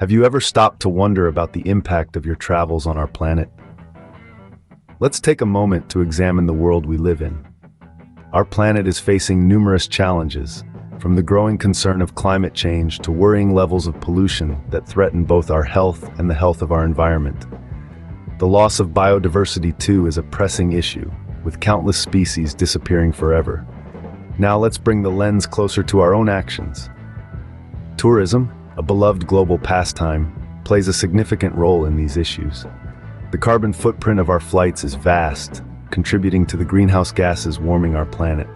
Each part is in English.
Have you ever stopped to wonder about the impact of your travels on our planet? Let's take a moment to examine the world we live in. Our planet is facing numerous challenges, from the growing concern of climate change to worrying levels of pollution that threaten both our health and the health of our environment. The loss of biodiversity, too, is a pressing issue, with countless species disappearing forever. Now let's bring the lens closer to our own actions. Tourism, a beloved global pastime, plays a significant role in these issues. The carbon footprint of our flights is vast, contributing to the greenhouse gases warming our planet.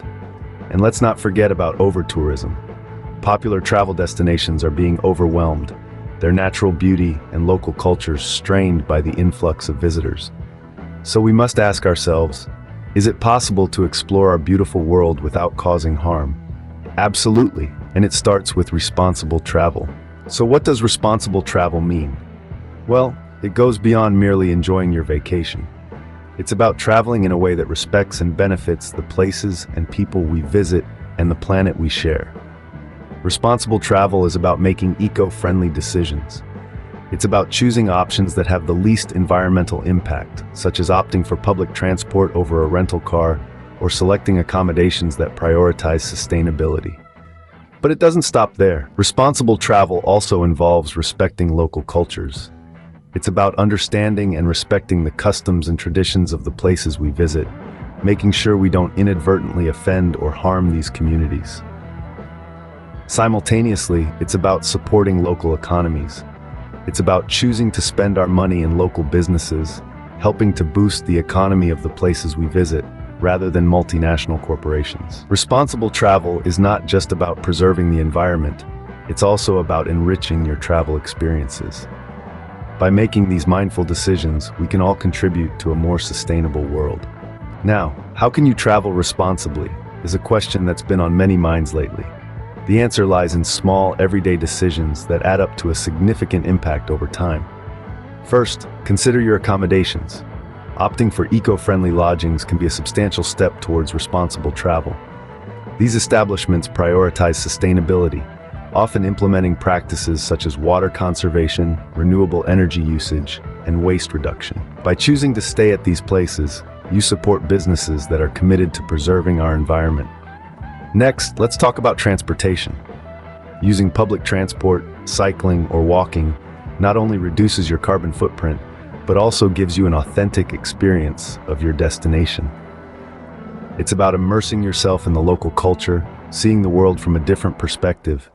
And let's not forget about over-tourism. Popular travel destinations are being overwhelmed, their natural beauty and local cultures strained by the influx of visitors. So we must ask ourselves, is it possible to explore our beautiful world without causing harm? Absolutely, and it starts with responsible travel. So what does responsible travel mean? Well, it goes beyond merely enjoying your vacation. It's about traveling in a way that respects and benefits the places and people we visit and the planet we share. Responsible travel is about making eco-friendly decisions. It's about choosing options that have the least environmental impact, such as opting for public transport over a rental car or selecting accommodations that prioritize sustainability. But it doesn't stop there. Responsible travel also involves respecting local cultures. It's about understanding and respecting the customs and traditions of the places we visit, making sure we don't inadvertently offend or harm these communities. Simultaneously, it's about supporting local economies. It's about choosing to spend our money in local businesses, helping to boost the economy of the places we visit, rather than multinational corporations. Responsible travel is not just about preserving the environment, it's also about enriching your travel experiences. By making these mindful decisions, we can all contribute to a more sustainable world. Now, how can you travel responsibly is a question that's been on many minds lately. The answer lies in small, everyday decisions that add up to a significant impact over time. First, consider your accommodations. Opting for eco-friendly lodgings can be a substantial step towards responsible travel. These establishments prioritize sustainability, often implementing practices such as water conservation, renewable energy usage, and waste reduction. By choosing to stay at these places, you support businesses that are committed to preserving our environment. Next, let's talk about transportation. Using public transport, cycling, or walking not only reduces your carbon footprint, but also gives you an authentic experience of your destination. It's about immersing yourself in the local culture, seeing the world from a different perspective,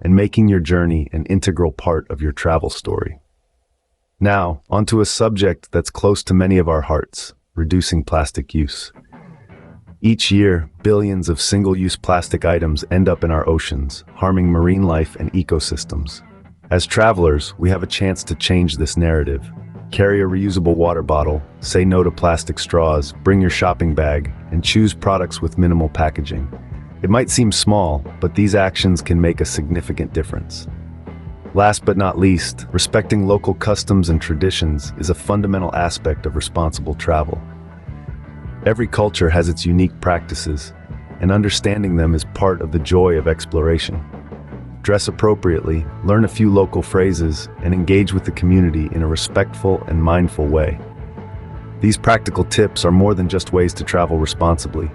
and making your journey an integral part of your travel story. Now, onto a subject that's close to many of our hearts, reducing plastic use. Each year, billions of single-use plastic items end up in our oceans, harming marine life and ecosystems. As travelers, we have a chance to change this narrative. Carry a reusable water bottle, say no to plastic straws, bring your shopping bag, and choose products with minimal packaging. It might seem small, but these actions can make a significant difference. Last but not least, respecting local customs and traditions is a fundamental aspect of responsible travel. Every culture has its unique practices, and understanding them is part of the joy of exploration. Dress appropriately, learn a few local phrases, and engage with the community in a respectful and mindful way. These practical tips are more than just ways to travel responsibly.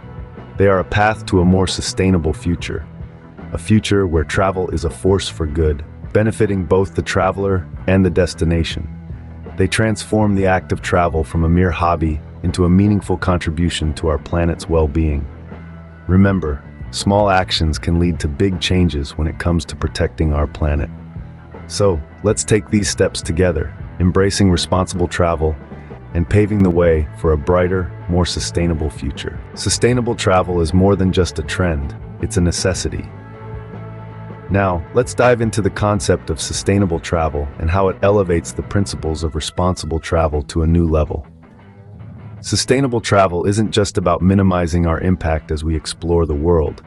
They are a path to a more sustainable future. A future where travel is a force for good, benefiting both the traveler and the destination. They transform the act of travel from a mere hobby into a meaningful contribution to our planet's well-being. Remember, small actions can lead to big changes when it comes to protecting our planet. So, let's take these steps together, embracing responsible travel and paving the way for a brighter, more sustainable future. Sustainable travel is more than just a trend, it's a necessity. Now, let's dive into the concept of sustainable travel and how it elevates the principles of responsible travel to a new level. Sustainable travel isn't just about minimizing our impact as we explore the world.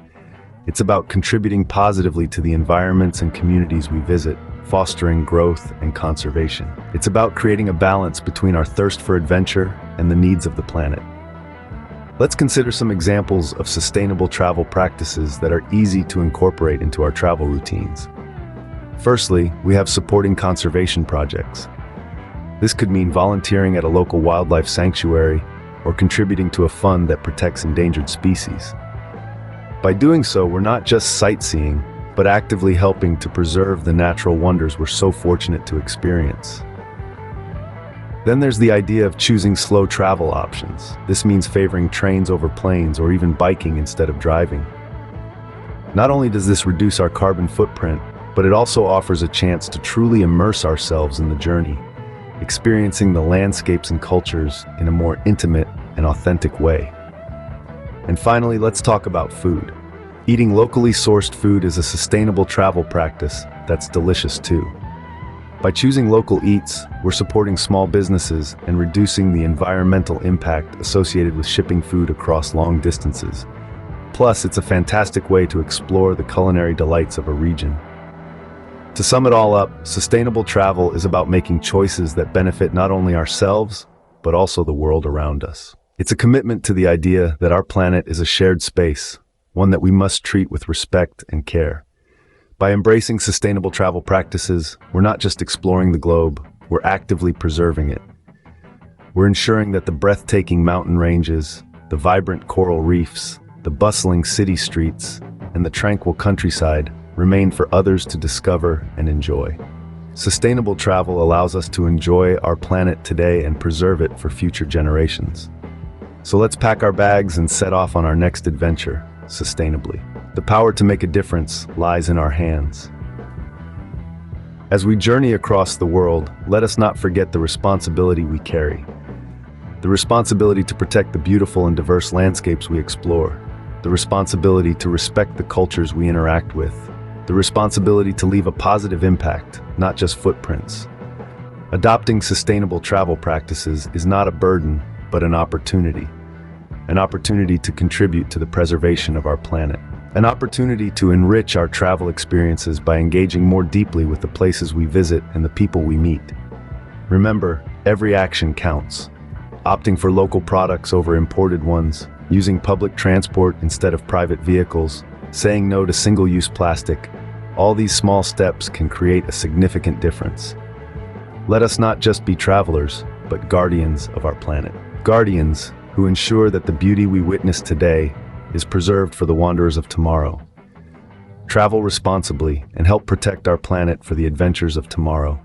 It's about contributing positively to the environments and communities we visit, fostering growth and conservation. It's about creating a balance between our thirst for adventure and the needs of the planet. Let's consider some examples of sustainable travel practices that are easy to incorporate into our travel routines. Firstly, we have supporting conservation projects. This could mean volunteering at a local wildlife sanctuary or contributing to a fund that protects endangered species. By doing so, we're not just sightseeing, but actively helping to preserve the natural wonders we're so fortunate to experience. Then there's the idea of choosing slow travel options. This means favoring trains over planes or even biking instead of driving. Not only does this reduce our carbon footprint, but it also offers a chance to truly immerse ourselves in the journey, experiencing the landscapes and cultures in a more intimate and authentic way. And finally, let's talk about food. Eating locally sourced food is a sustainable travel practice that's delicious too. By choosing local eats, we're supporting small businesses and reducing the environmental impact associated with shipping food across long distances. Plus, it's a fantastic way to explore the culinary delights of a region. To sum it all up, sustainable travel is about making choices that benefit not only ourselves, but also the world around us. It's a commitment to the idea that our planet is a shared space, one that we must treat with respect and care. By embracing sustainable travel practices, we're not just exploring the globe, we're actively preserving it. We're ensuring that the breathtaking mountain ranges, the vibrant coral reefs, the bustling city streets, and the tranquil countryside remain for others to discover and enjoy. Sustainable travel allows us to enjoy our planet today and preserve it for future generations. So let's pack our bags and set off on our next adventure, sustainably. The power to make a difference lies in our hands. As we journey across the world, let us not forget the responsibility we carry. The responsibility to protect the beautiful and diverse landscapes we explore. The responsibility to respect the cultures we interact with. The responsibility to leave a positive impact, not just footprints. Adopting sustainable travel practices is not a burden, but an opportunity. An opportunity to contribute to the preservation of our planet. An opportunity to enrich our travel experiences by engaging more deeply with the places we visit and the people we meet. Remember, every action counts. Opting for local products over imported ones, using public transport instead of private vehicles, saying no to single-use plastic, all these small steps can create a significant difference. Let us not just be travelers, but guardians of our planet. Guardians who ensure that the beauty we witness today is preserved for the wanderers of tomorrow. Travel responsibly and help protect our planet for the adventures of tomorrow.